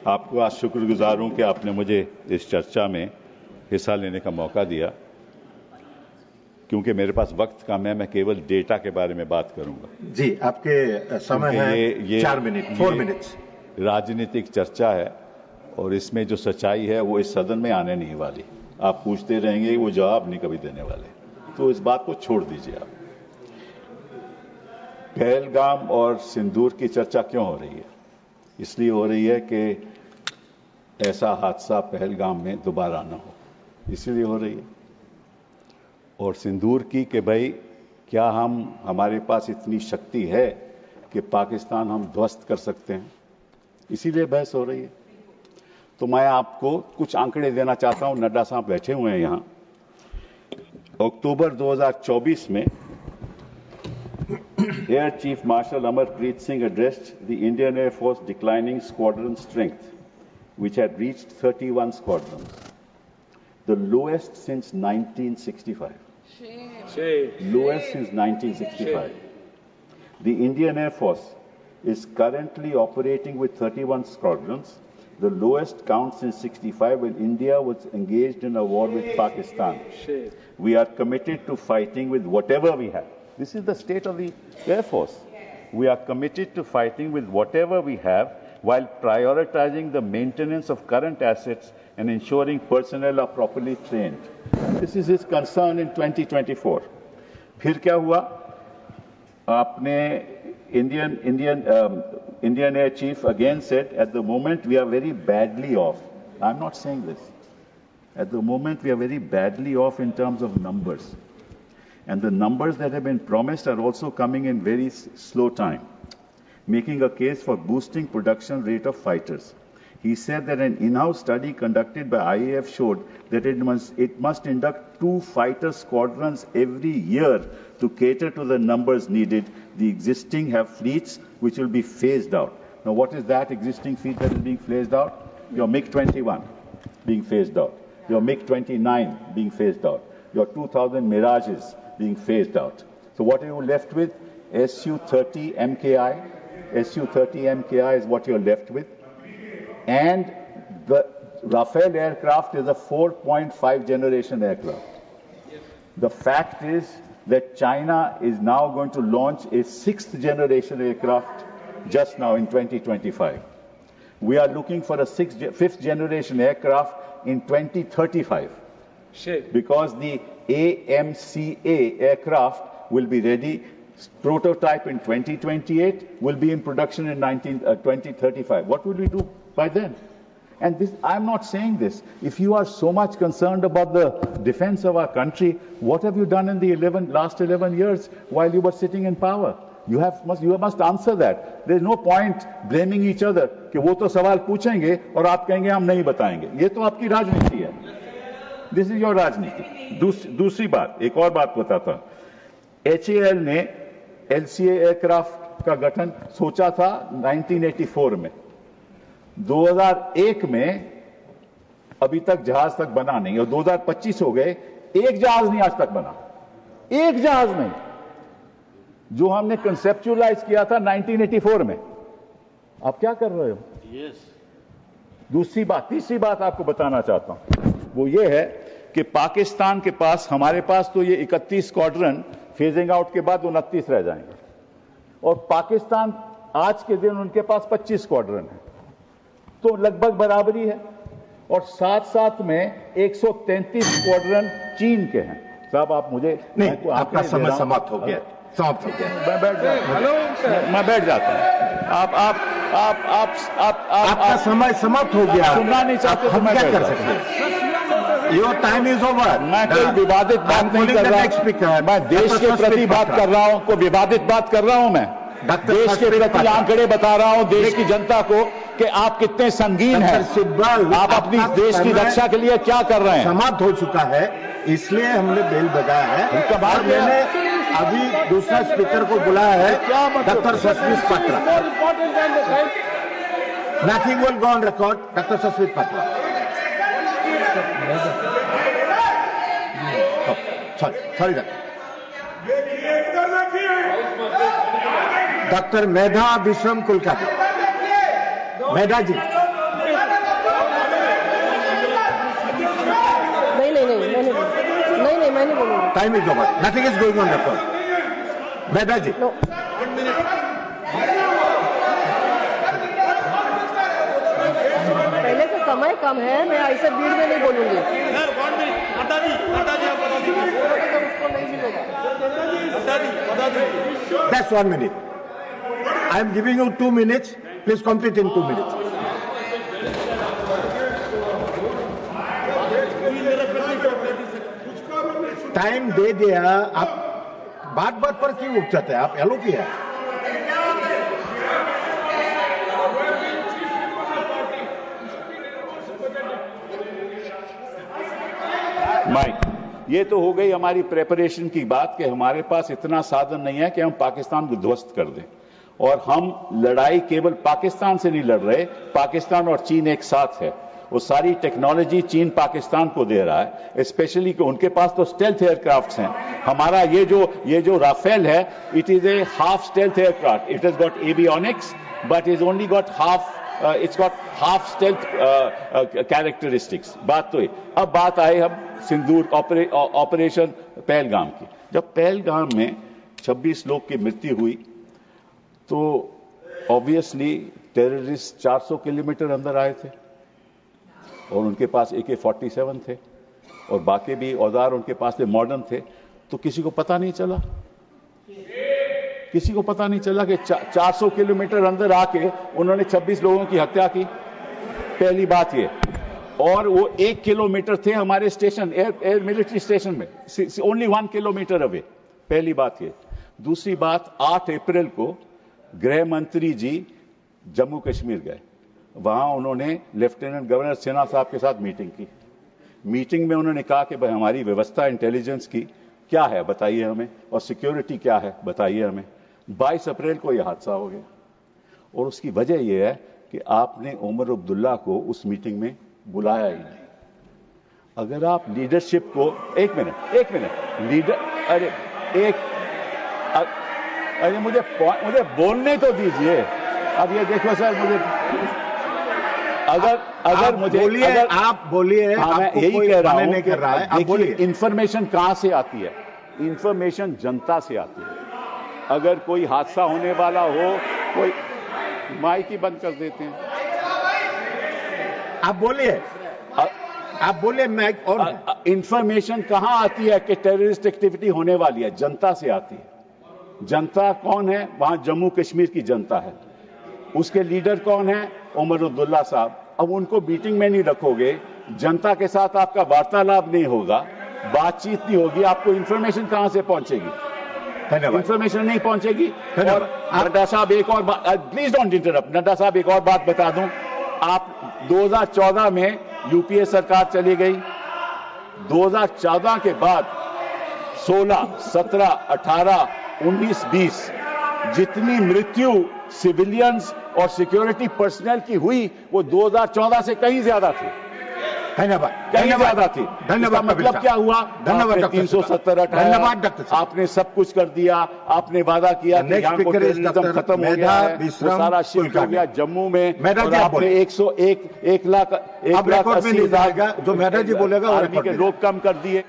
आपको आज शुक्रगुजार हूं कि आपने मुझे इस चर्चा में हिस्सा लेने का मौका दिया। क्योंकि मेरे पास वक्त कम है, मैं केवल डेटा के बारे में बात करूंगा। जी, आपके समय है ये 4 मिनट, 4 मिनट्स। राजनीतिक चर्चा है और इसमें जो सच्चाई है वो इस सदन में आने नहीं वाली। आप पूछते रहेंगे, वो जवाब नहीं कभी देने वाले, तो इस बात को छोड़ दीजिए आप। पहलगाम और सिंदूर की चर्चा क्यों हो रही है? इसलिए हो रही है कि ऐसा हादसा पहलगाम में दोबारा न हो, इसीलिए हो रही है। और सिंदूर की कि भाई क्या हमारे पास इतनी शक्ति है कि पाकिस्तान हम ध्वस्त कर सकते हैं, इसीलिए बहस हो रही है। तो मैं आपको कुछ आंकड़े देना चाहता हूं। नड्डा साहब बैठे हुए हैं यहां। अक्टूबर 2024 में air chief marshal Amarpreet Singh addressed the Indian Air Force declining squadron strength, which had reached 31 squadrons, the lowest since 1965. Lowest since 1965. The Indian Air Force is currently operating with 31 squadrons, the lowest count since 65 when India was engaged in a war with Pakistan. We are committed to fighting with whatever we have. This is the state of the Air Force. We are committed to fighting with whatever we have while prioritizing the maintenance of current assets and ensuring personnel are properly trained. This is his concern in 2024. फिर क्या हुआ? आपने Indian Air Chief again said, at the moment we are very badly off. I'm not saying this. At the moment we are very badly off in terms of numbers. And the numbers that have been promised are also coming in very slow time, making a case for boosting production rate of fighters. He said that an in-house study conducted by IAF showed that it must induct 2 fighter squadrons every year to cater to the numbers needed. The existing have fleets which will be phased out. Now, what is that existing fleet that is being phased out? Your MiG-21 being phased out. Your MiG-29 being phased out. Your 2000 Mirages being phased out. So what are you left with? Su-30 MKI. Su-30 MKI is what you're left with. And the Rafale aircraft is a 4.5 generation aircraft. The fact is that China is now going to launch a 6th generation aircraft just now in 2025. We are looking for a 5th generation aircraft in 2035. Because the AMCA aircraft will be ready, prototype in 2028, will be in production in 2035. What will we do by then? And this, I'm not saying this. If you are so much concerned about the defense of our country, what have you done in the last 11 years while you were sitting in power? You must answer that. There is no point blaming each other कि वो तो सवाल पूछेंगे और आप कहेंगे हम नहीं बताएंगे। ये तो आपकी राजनीति है। This is your राजनीति। दूसरी बात, एक और बात बताता हूं। HAL ने LCA एयरक्राफ्ट का गठन सोचा था 1984 में। 2001 में अभी तक जहाज तक बना नहीं और 2025 हो गए, एक जहाज नहीं आज तक बना। एक जहाज नहीं, जो हमने कंसेप्चुअलाइज किया था 1984 में। आप क्या कर रहे हो? दूसरी बात, तीसरी बात आपको बताना चाहता हूं, वो ये है कि पाकिस्तान के पास, हमारे पास तो ये 31 स्क्वाड्रन फेजिंग आउट के बाद 29 रह जाएंगे, और पाकिस्तान आज के दिन उनके पास 25 स्क्वाड्रन है, तो लगभग बराबरी है। और साथ साथ में 133 स्क्वाड्रन चीन के हैं। साहब आप मुझे नहीं, आपका समय समाप्त हो गया, समाप्त हो गया। मैं बैठ जाता हूं। आपका समय समाप्त हो गया। सुनना नहीं चाहते तो मैं क्या कर सकते हैं? Your time is over. मैं कोई विवादित बात नहीं कर रहा। मैं देश के प्रति बात कर रहा हूं, कोई विवादित बात कर रहा हूं। मैं देश के प्रति आंकड़े बता रहा हूं देश की जनता को कि आप कितने संगीन हैं। आप अपनी देश की रक्षा के लिए क्या कर रहे हैं? समाप्त हो चुका है, इसलिए हमने बेल बजाया है। और मैंने अभी दूसरा स्पीकर को बुलाया है, doctor Sasmit Patra. Nothing will go on record, doctor Sasmit Patra. Sorry doctor Medha Vishwam Kulkarni. Medha ji. मैं नहीं बोलूंगी। Time is over, nothing is going on record. Mehta ji, no, पहले से समय कम है, मैं ऐसे भीड़ में नहीं बोलूंगी। उसको नहीं मिलेगा। That's 1 minute. I am giving you 2 minutes, please complete in 2 minutes. Time दे दिया, आप बात बात पर क्यों उठ जाते हैं? आप एलो किया है। माइक, ये तो हो गई हमारी प्रेपरेशन की बात कि हमारे पास इतना साधन नहीं है कि हम पाकिस्तान को ध्वस्त कर दें। और हम लड़ाई केवल पाकिस्तान से नहीं लड़ रहे, पाकिस्तान और चीन एक साथ है। वो सारी टेक्नोलॉजी चीन पाकिस्तान को दे रहा है, स्पेशली कि उनके पास तो स्टेल्थ एयरक्राफ्ट्स हैं। हमारा ये जो राफेल है, it is a half stealth aircraft. It has got avionics but is only got half, it's got half stealth characteristics. बात तो है। अब बात आए हम सिंदूर ऑपरेशन पहलगाम की। जब पहलगाम में 26 लोग की मृत्यु हुई तो ऑब्वियसली टेररिस्ट 400 किलोमीटर अंदर आए थे और उनके पास AK-47 थे और बाकी भी औजार उनके पास थे, मॉडर्न थे। तो किसी को पता नहीं चला, किसी को पता नहीं चला कि 400 किलोमीटर अंदर आके उन्होंने 26 लोगों की हत्या की। पहली बात ये। और वो 1 किलोमीटर थे हमारे स्टेशन, एयर मिलिट्री स्टेशन में, ओनली 1 किलोमीटर अवे। पहली बात ये। दूसरी बात, 8 अप्रैल को गृह मंत्री जी जम्मू कश्मीर गए। वहां उन्होंने लेफ्टिनेंट गवर्नर सिन्हा साहब के साथ मीटिंग की। मीटिंग में उन्होंने कहा कि भाई हमारी व्यवस्था इंटेलिजेंस की क्या है बताइए हमें, और सिक्योरिटी क्या है बताइए हमें। 22 अप्रैल को यह हादसा हो गया और उसकी वजह यह है कि आपने उमर अब्दुल्ला को उस मीटिंग में बुलाया ही नहीं। अगर आप लीडरशिप को, एक मिनट लीडर, अरे मुझे बोलने तो दीजिए। अब ये देखो सर, मुझे अगर मुझे बोलिए, आप बोलिए। हाँ, मैं यही कह रहा हूं नहीं कर रहा है, आप बोलिए। इंफॉर्मेशन कहां से आती है? इंफॉर्मेशन जनता से आती है। अगर कोई हादसा होने वाला हो, कोई माइक ही बंद कर देते हैं। आप बोलिए, आप बोलिए। मैं और इंफॉर्मेशन कहां आती है कि टेररिस्ट एक्टिविटी होने वाली है? जनता से आती है। जनता कौन है? वहां जम्मू कश्मीर की जनता है। उसके लीडर कौन है? उमर अब्दुल्ला साहब। अब उनको मीटिंग में नहीं रखोगे, जनता के साथ आपका वार्तालाप नहीं होगा, बातचीत नहीं होगी, आपको इंफॉर्मेशन कहां से पहुंचेगी? इंफॉर्मेशन नहीं पहुंचेगी। और नड्डा साहब एक और बात, प्लीज डोंट इंटरप्ट। नड्डा साहब एक और बात बता दूं, आप 2014 में यूपीए सरकार चली गई। 2014 के बाद 16, 17, 18, 19, 20 जितनी मृत्यु सिविलियंस और सिक्योरिटी पर्सनल की हुई वो 2014 से कहीं ज्यादा थी। धन्यवाद, कहीं ज्यादा थी। धन्यवाद। मतलब क्या हुआ? धन्यवाद। 370 धन्यवाद डॉक्टर। आपने सब कुछ कर दिया। आपने वादा किया कि यहाँ को टेररिज्म खत्म हो गया है, वो सारा शिफ्ट हो गया जम्मू में। और आपने 1 लाख 80,000 जो मेधा जी बोलेगा आर्मी के लोग कम कर दिए।